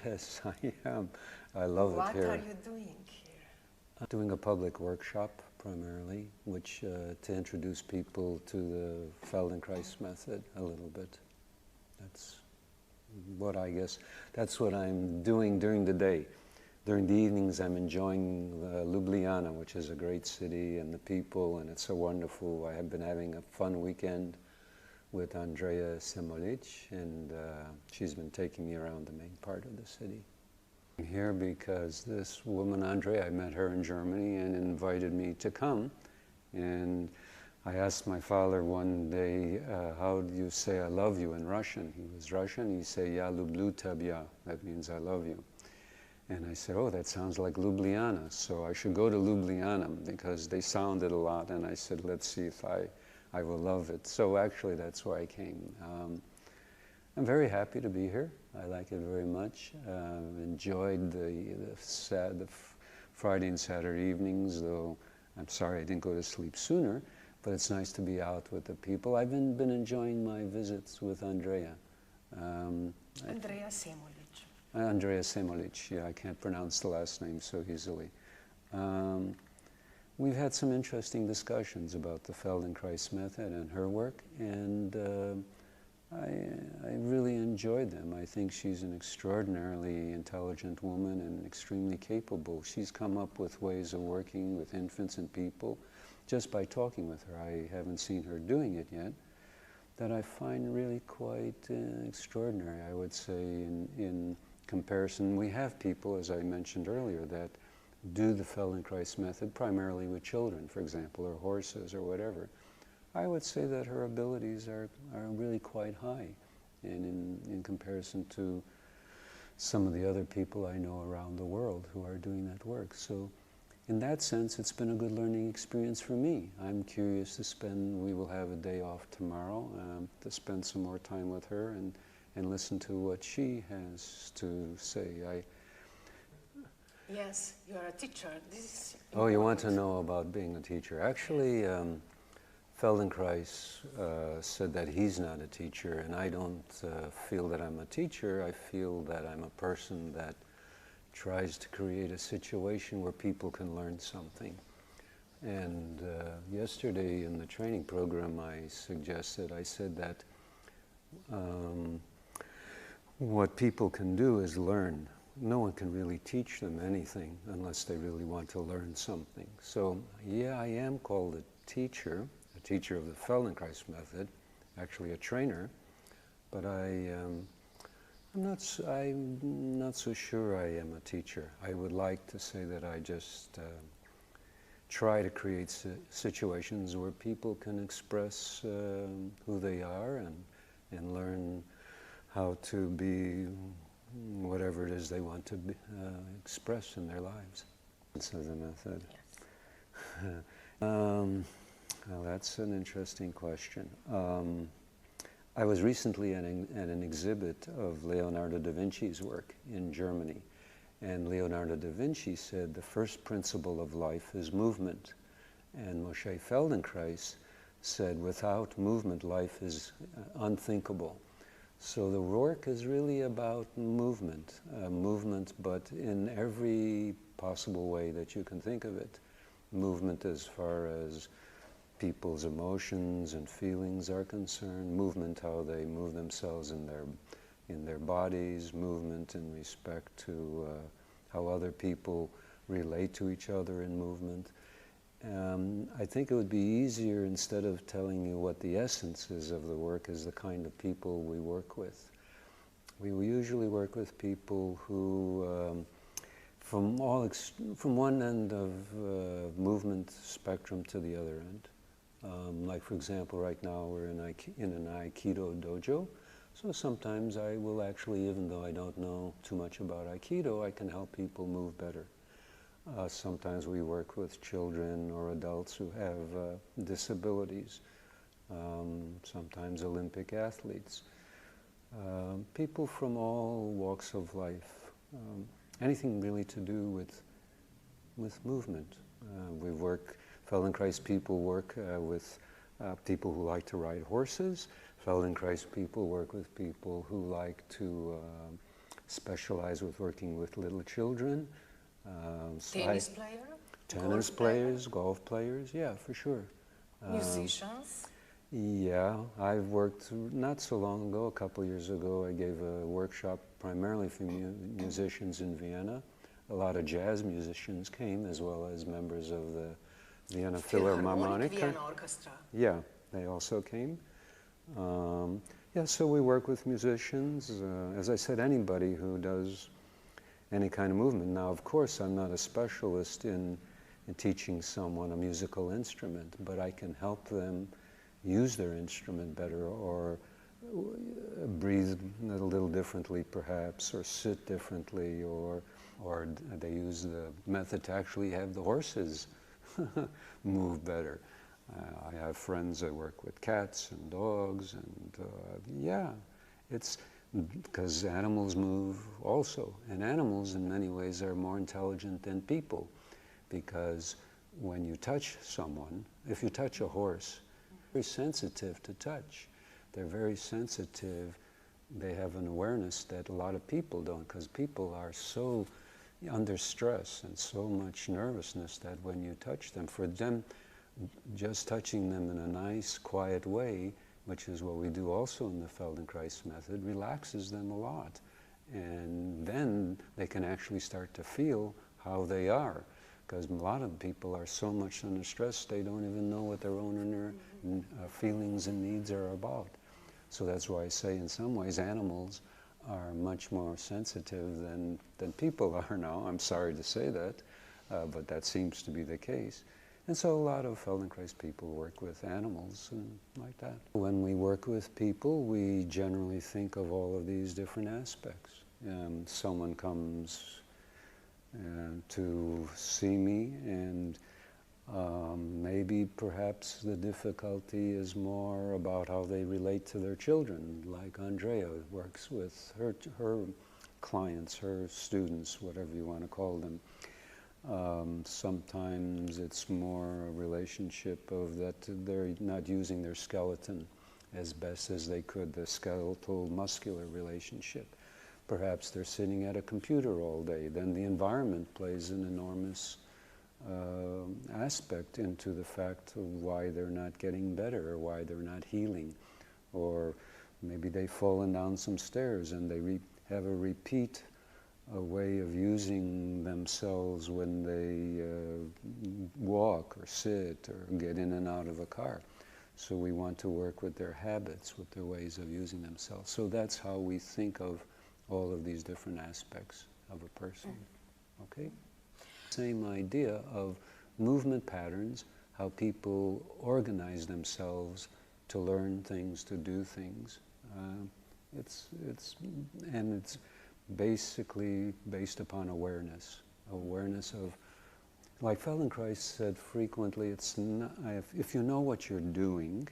Yes, I am. I love it here. What are you doing here? I'm doing a public workshop primarily, which to introduce people to the Feldenkrais Method a little bit. That's what I guess, that's what I'm doing during the day. During the evenings, I'm enjoying Ljubljana, which is a great city, and the people, and it's so wonderful. I have been having a fun weekend with Andreja Semolič, and she's been taking me around the main part of the city. I'm here because this woman, Andreja, I met her in Germany and invited me to come. And I asked my father one day, how do you say I love you in Russian? He was Russian. He said, "Ya lublю тебя." That means I love you. And I said, oh, that sounds like Ljubljana, so I should go to Ljubljana because they sounded a lot, and I said, let's see if I will love it. So actually, that's why I came. I'm very happy to be here. I like it very much. Enjoyed the Friday and Saturday evenings, though I'm sorry I didn't go to sleep sooner, but it's nice to be out with the people. I've been enjoying my visits with Andreja. Andreja Semolič. Andreja Semolič, yeah, I can't pronounce the last name so easily. We've had some interesting discussions about the Feldenkrais Method and her work, and I really enjoyed them. I think she's an extraordinarily intelligent woman and extremely capable. She's come up with ways of working with infants and people just by talking with her. I haven't seen her doing it yet, that I find really quite extraordinary, I would say, in comparison. We have people, as I mentioned earlier, that do the Feldenkrais Method primarily with children, for example, or horses or whatever. I would say that her abilities are really quite high in comparison to some of the other people I know around the world who are doing that work. So in that sense, it's been a good learning experience for me. I'm curious to we will have a day off tomorrow, to spend some more time with her and listen to what she has to say. Yes, you are a teacher. This is important. Oh, you want to know about being a teacher. Actually, Feldenkrais said that he's not a teacher, and I don't feel that I'm a teacher. I feel that I'm a person that tries to create a situation where people can learn something. And yesterday in the training program I said that what people can do is learn. No one can really teach them anything unless they really want to learn something. So yeah, I am called a teacher of the Feldenkrais Method, actually a trainer, but I'm not so sure I am a teacher. I would like to say that I just try to create situations where people can express who they are and learn how to be whatever it is they want to express in their lives. So the method. Yes. Well, that's an interesting question. I was recently at an exhibit of Leonardo da Vinci's work in Germany, and Leonardo da Vinci said the first principle of life is movement, and Moshe Feldenkrais said without movement life is unthinkable. So the work is really about movement, but in every possible way that you can think of it. Movement as far as people's emotions and feelings are concerned, movement how they move themselves in their bodies, movement in respect to how other people relate to each other in movement. I think it would be easier, instead of telling you what the essence is of the work, is the kind of people we work with. We usually work with people who, from one end of movement spectrum to the other end. Like for example, right now we're in an Aikido dojo, so sometimes I will actually, even though I don't know too much about Aikido, I can help people move better. Sometimes we work with children or adults who have disabilities, sometimes Olympic athletes, people from all walks of life, anything really to do with movement. Feldenkrais people work with people who like to ride horses. Feldenkrais people work with people who like to specialize with working with little children. Tennis player? Tennis players, golf players, yeah, for sure. Musicians? Yeah, I've worked, not so long ago, a couple years ago, I gave a workshop primarily for musicians in Vienna. A lot of jazz musicians came, as well as members of the Vienna Philharmonic. Vienna Orchestra. Yeah, they also came. Yeah, so we work with musicians. As I said, anybody who does any kind of movement. Now, of course, I'm not a specialist in teaching someone a musical instrument, but I can help them use their instrument better, or breathe a little differently perhaps, or sit differently, or they use the method to actually have the horses move better. I have friends that work with cats and dogs, and yeah, it's because animals move also, and animals in many ways are more intelligent than people, because when you touch someone, if you touch a horse, very sensitive to touch. They're very sensitive. They have an awareness that a lot of people don't, because people are so under stress and so much nervousness that when you touch them, for them, just touching them in a nice, quiet way, which is what we do also in the Feldenkrais method, relaxes them a lot. And then they can actually start to feel how they are. Because a lot of people are so much under stress, they don't even know what their own inner feelings and needs are about. So that's why I say in some ways animals are much more sensitive than people are now. I'm sorry to say that, but that seems to be the case. And so a lot of Feldenkrais people work with animals and like that. When we work with people, we generally think of all of these different aspects. Someone comes to see me, and maybe perhaps the difficulty is more about how they relate to their children, like Andreja works with her clients, her students, whatever you want to call them. Sometimes it's more a relationship of that they're not using their skeleton as best as they could, the skeletal muscular relationship. Perhaps they're sitting at a computer all day. Then the environment plays an enormous aspect into the fact of why they're not getting better, or why they're not healing. Or maybe they've fallen down some stairs and they have a repeat way of using themselves when they walk or sit or get in and out of a car. So we want to work with their habits, with their ways of using themselves. So that's how we think of all of these different aspects of a person. Okay? Same idea of movement patterns, how people organize themselves to learn things, to do things. It's basically based upon awareness of, like Feldenkrais said frequently, it's not, if you know what you're doing,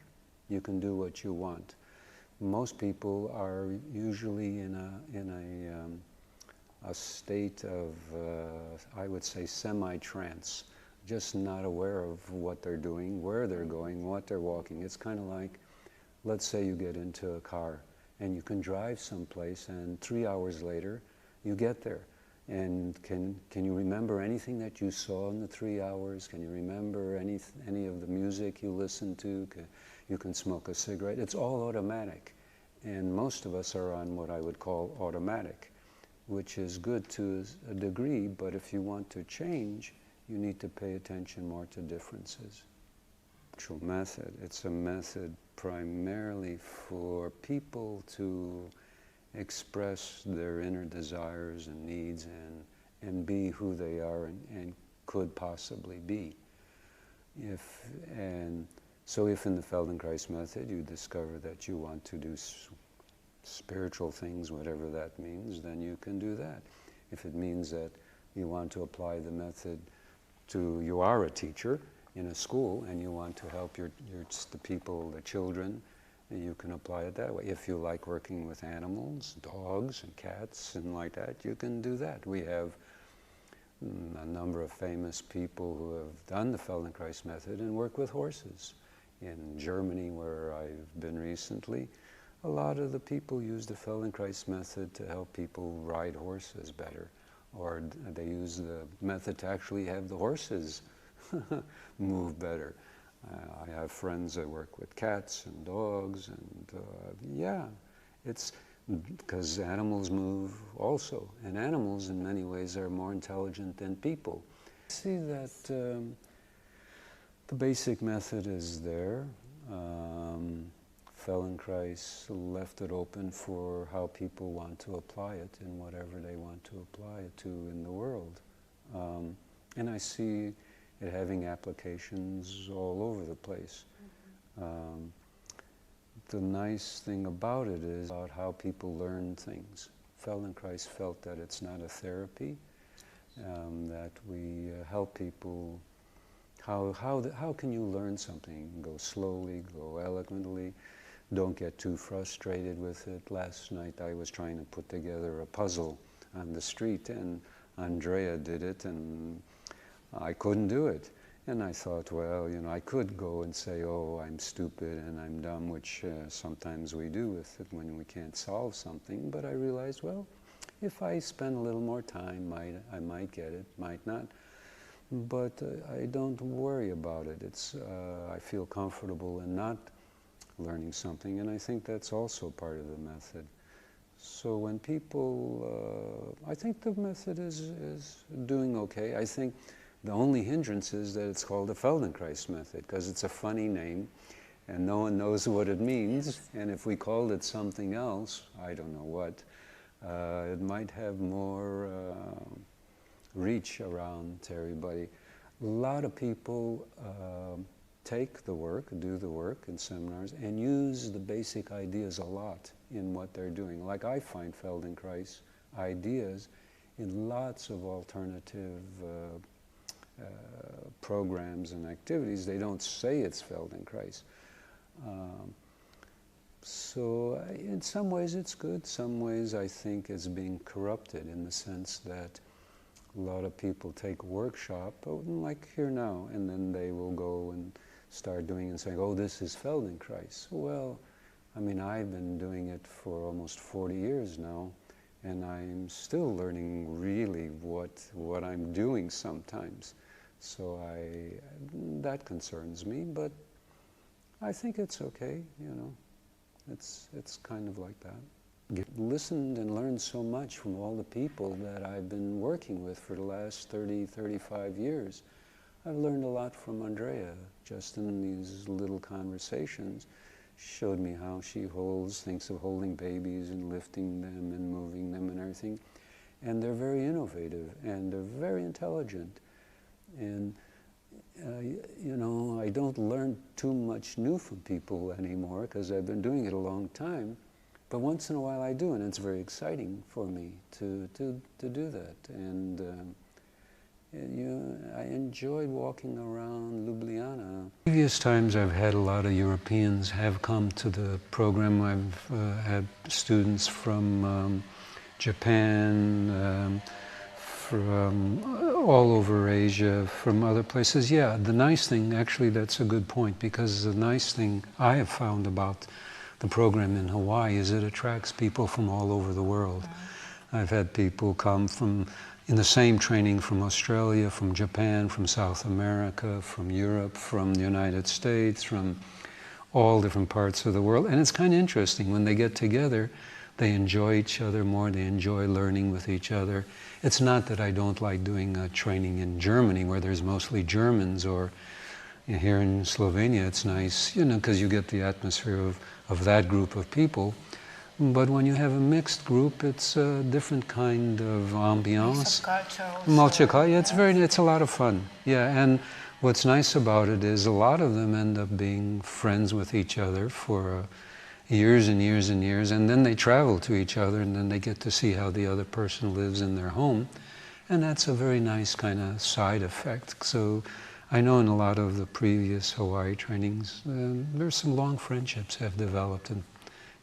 you can do what you want. Most people are usually in a state of, I would say, semi-trance, just not aware of what they're doing, where they're going, what they're walking. It's kind of like, let's say you get into a car and you can drive someplace, and 3 hours later you get there. And can you remember anything that you saw in the 3 hours? Can you remember any of the music you listened to? You can smoke a cigarette. It's all automatic. And most of us are on what I would call automatic, which is good to a degree, but if you want to change, you need to pay attention more to differences. Actual method, it's a method primarily for people to express their inner desires and needs and be who they are and could possibly be. So if in the Feldenkrais method you discover that you want to do spiritual things, whatever that means, then you can do that. If it means that you want to apply the method to, you are a teacher in a school and you want to help the people, the children, you can apply it that way. If you like working with animals, dogs and cats and like that, you can do that. We have a number of famous people who have done the Feldenkrais method and work with horses. In Germany, where I've been recently, a lot of the people use the Feldenkrais method to help people ride horses better, or they use the method to actually have the horses move better. I have friends that work with cats and dogs, and yeah, it's because animals move also, and animals in many ways are more intelligent than people. I see that the basic method is there. Feldenkrais left it open for how people want to apply it in whatever they want to apply it to in the world. And I see it having applications all over the place. The nice thing about it is about how people learn things. Feldenkrais felt that it's not a therapy, that we help people. How can you learn something? Go slowly, go eloquently. Don't get too frustrated with it. Last night I was trying to put together a puzzle on the street, and Andreja did it, and I couldn't do it. And I thought, well, you know, I could go and say, oh, I'm stupid and I'm dumb, which sometimes we do with it when we can't solve something. But I realized, well, if I spend a little more time, I might get it, might not. But I don't worry about it. I feel comfortable in not learning something, and I think that's also part of the method. So when people, I think the method is doing okay. I think the only hindrance is that it's called the Feldenkrais method, because it's a funny name, and no one knows what it means. And if we called it something else, I don't know what, it might have more reach around to everybody. A lot of people take the work, do the work in seminars, and use the basic ideas a lot in what they're doing. Like I find Feldenkrais ideas in lots of alternative programs and activities. They don't say it's Feldenkrais. So in some ways it's good, some ways I think it's being corrupted in the sense that a lot of people take a workshop, like here now, and then they will go and start doing and saying, oh, this is Feldenkrais. Well, I mean, I've been doing it for almost 40 years now, and I'm still learning really what I'm doing sometimes. So that concerns me, but I think it's okay, you know. It's kind of like that. Listened and learned so much from all the people that I've been working with for the last 30, 35 years. I've learned a lot from Andreja, just in these little conversations. She showed me how she thinks of holding babies and lifting them and moving them and everything. And they're very innovative, and they're very intelligent. And you know, I don't learn too much new from people anymore because I've been doing it a long time. But once in a while I do, and it's very exciting for me to do that. And I enjoyed walking around Ljubljana. Previous times I've had a lot of Europeans have come to the program. I've had students from Japan, from all over Asia, from other places. Yeah, the nice thing, actually that's a good point, because the nice thing I have found about the program in Hawaii is it attracts people from all over the world. I've had people come in the same training from Australia, from Japan, from South America, from Europe, from the United States, from all different parts of the world. And it's kind of interesting, when they get together, they enjoy each other more, they enjoy learning with each other. It's not that I don't like doing training in Germany, where there's mostly Germans, or here in Slovenia it's nice, you know, because you get the atmosphere of that group of people. But when you have a mixed group, it's a different kind of ambiance. Multicultural. It's a lot of fun. Yeah, and what's nice about it is a lot of them end up being friends with each other for years and years and years, and then they travel to each other, and then they get to see how the other person lives in their home, and that's a very nice kind of side effect. So I know in a lot of the previous Hawaii trainings, there's some long friendships have developed, and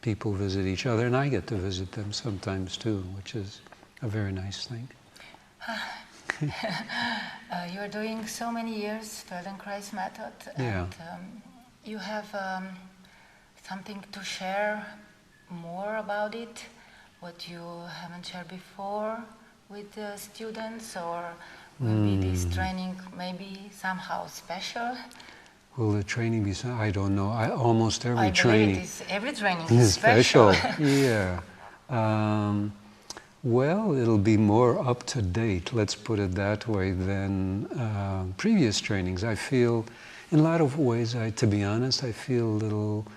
people visit each other, and I get to visit them sometimes too, which is a very nice thing. You're doing so many years Feldenkrais Method, and yeah. you have something to share more about it, what you haven't shared before with the students, or will be this training maybe somehow special? Will the training be? I don't know. Almost every I training. believe it is, every training is Special. special. Yeah. Well, it'll be more up to date, let's put it that way, than previous trainings. I feel, in a lot of ways, to be honest, I feel a little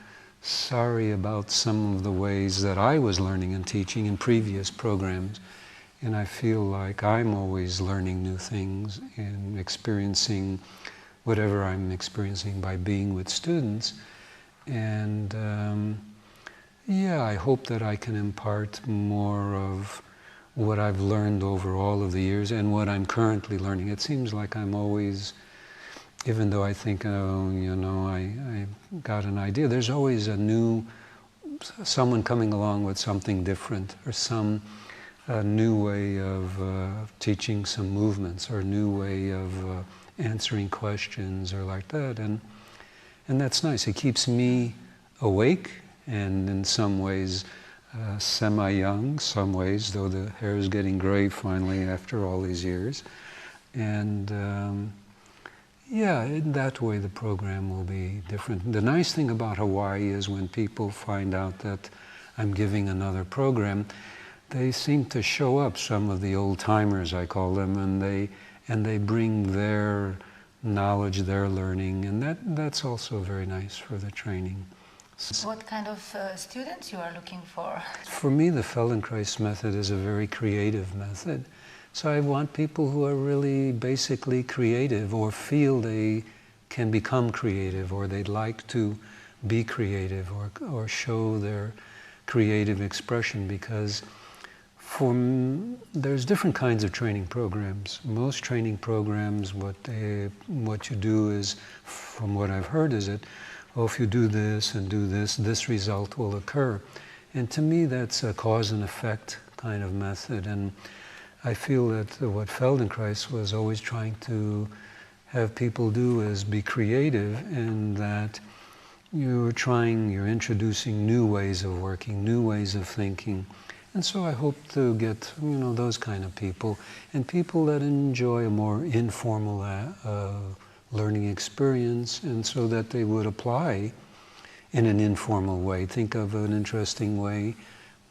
sorry about some of the ways that I was learning and teaching in previous programs. And I feel like I'm always learning new things and experiencing whatever I'm experiencing by being with students. And yeah, I hope that I can impart more of what I've learned over all of the years and what I'm currently learning. It seems like I'm always, even though I think, oh, you know, I got an idea, there's always someone coming along with something different, or some new way of teaching some movements, or a new way of answering questions, or like that. And that's nice. It keeps me awake, and in some ways semi-young, some ways, though the hair is getting gray finally after all these years. And yeah, in that way the program will be different. The nice thing about Hawaii is when people find out that I'm giving another program, they seem to show up, some of the old-timers I call them, and they bring their knowledge, their learning, and that's also very nice for the training. What kind of students you are looking for? For me, the Feldenkrais method is a very creative method. So I want people who are really basically creative, or feel they can become creative, or they'd like to be creative, or show their creative expression, because there's different kinds of training programs. Most training programs, what you do is, from what I've heard, is oh, if you do this and do this, this result will occur. And to me, that's a cause and effect kind of method. And I feel that what Feldenkrais was always trying to have people do is be creative, and that you're introducing new ways of working, new ways of thinking. And so I hope to get, you know, those kind of people, and people that enjoy a more informal learning experience, and so that they would apply in an informal way. Think of an interesting way.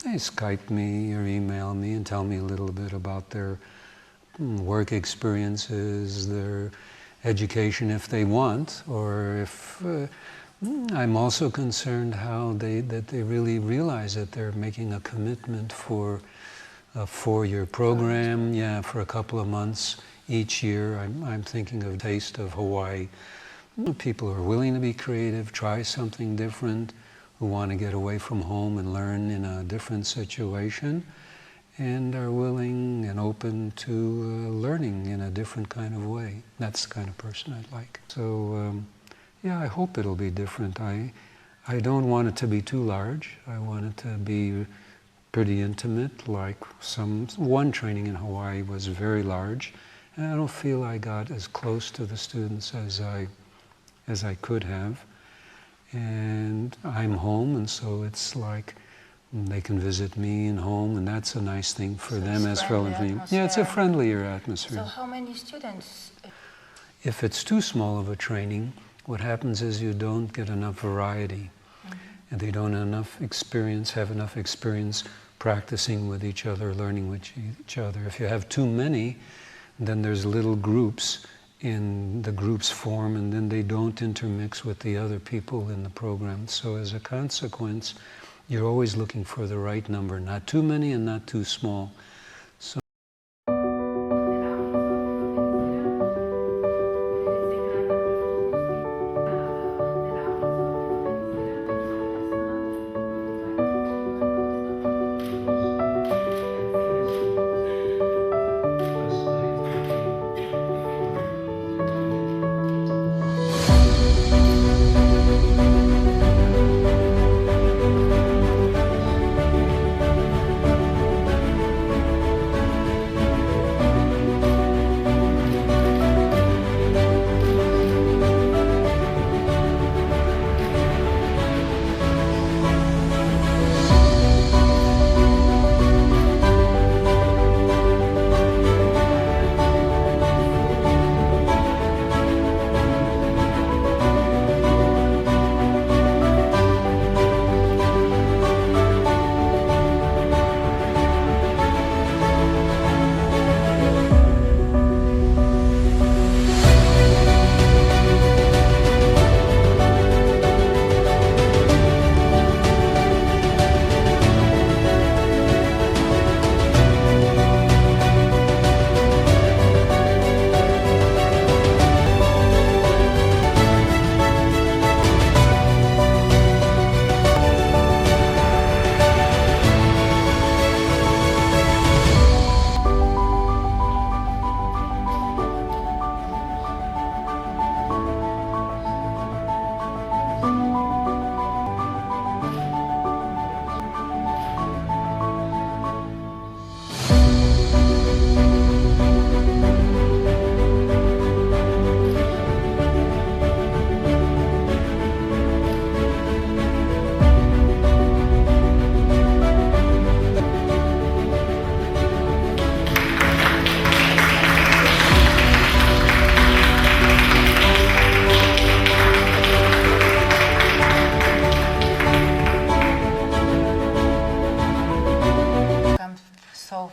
They Skype me or email me and tell me a little bit about their work experiences, their education if they want, or if I'm also concerned that they really realize that they're making a commitment for a 4-year program, yeah, for a couple of months each year. I'm thinking of Taste of Hawaii. People who are willing to be creative, try something different, who want to get away from home and learn in a different situation, and are willing and open to learning in a different kind of way. That's the kind of person I'd like. So yeah, I hope it'll be different. I don't want it to be too large. I want it to be pretty intimate, like one training in Hawaii was very large, and I don't feel I got as close to the students as I could have. And I'm home, and so it's like they can visit me in home, and that's a nice thing for them as well as me. Yeah, it's a friendlier atmosphere. So how many students? If it's too small of a training, what happens is you don't get enough variety, and they don't have enough experience practicing with each other, learning with each other. If you have too many, then there's little groups, and the groups form, and then they don't intermix with the other people in the program. So as a consequence, you're always looking for the right number, not too many and not too small.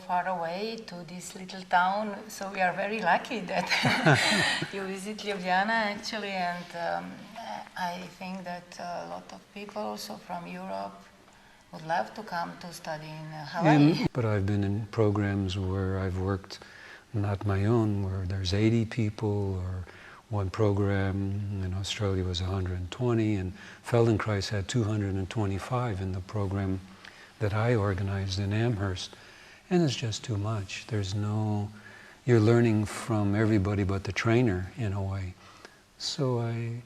far away to this little town, so we are very lucky that you visit Ljubljana actually, and I think that a lot of people also from Europe would love to come to study in Hawaii. But I've been in programs where I've worked, not my own, where there's 80 people, or one program in Australia was 120, and Feldenkrais had 225 in the program that I organized in Amherst. And it's just too much. There's no, you're learning from everybody but the trainer in a way. So I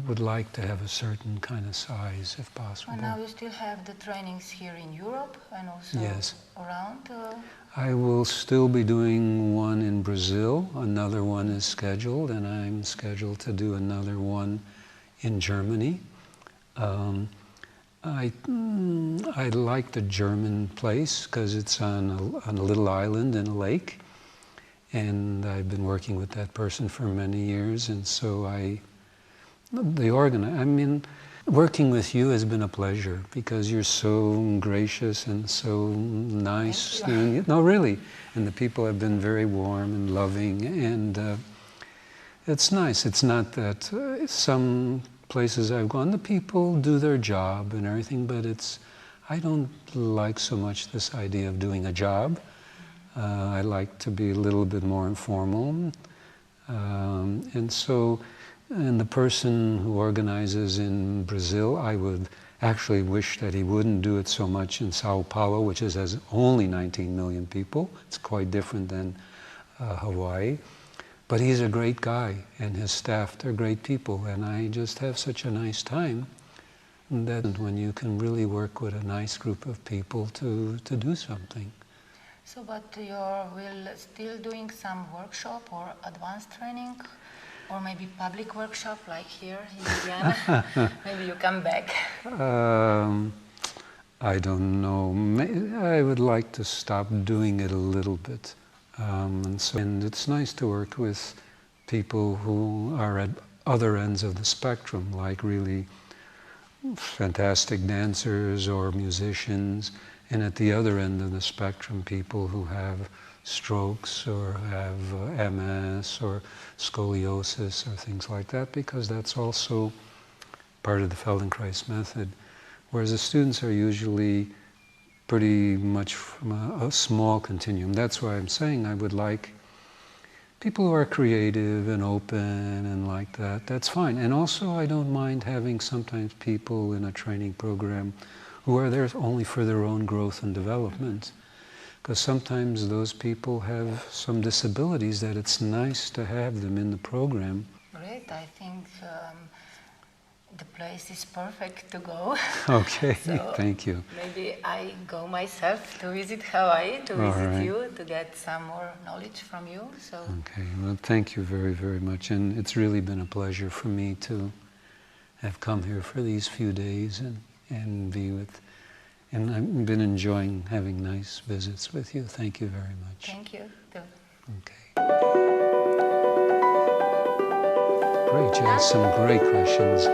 would like to have a certain kind of size if possible. And now you still have the trainings here in Europe and also Yes. around? I will still be doing one in Brazil. Another one is scheduled, and I'm scheduled to do another one in Germany. I like the German place because it's on a little island in a lake, and I've been working with that person for many years, and so working with you has been a pleasure because you're so gracious and so nice. No, really. And the people have been very warm and loving, and it's nice. It's not that some places I've gone, the people do their job and everything, but I don't like so much this idea of doing a job. I like to be a little bit more informal. And the person who organizes in Brazil, I would actually wish that he wouldn't do it so much in Sao Paulo, which has only 19 million people. It's quite different than Hawaii. But he's a great guy, and his staff, they're great people, and I just have such a nice time that when you can really work with a nice group of people to do something. So, but you're still doing some workshop or advanced training? Or maybe public workshop like here in Ljubljana? Maybe you come back. I don't know. I would like to stop doing it a little bit. And it's nice to work with people who are at other ends of the spectrum, like really fantastic dancers or musicians, and at the other end of the spectrum, people who have strokes or have MS or scoliosis or things like that, because that's also part of the Feldenkrais method. Whereas the students are usually pretty much from a small continuum. That's why I'm saying I would like people who are creative and open and like that. That's fine. And also I don't mind having sometimes people in a training program who are there only for their own growth and development. Because sometimes those people have some disabilities that it's nice to have them in the program. Great, I think the place is perfect to go. Okay, So thank you. Maybe I go myself to visit Hawaii, to visit you, to get some more knowledge from you. So. Okay, well thank you very, very much. And it's really been a pleasure for me to have come here for these few days and be with. And I've been enjoying having nice visits with you. Thank you very much. Thank you too. Okay. Great, you asked some great questions.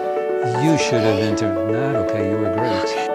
You should have interviewed. Not okay, you were great.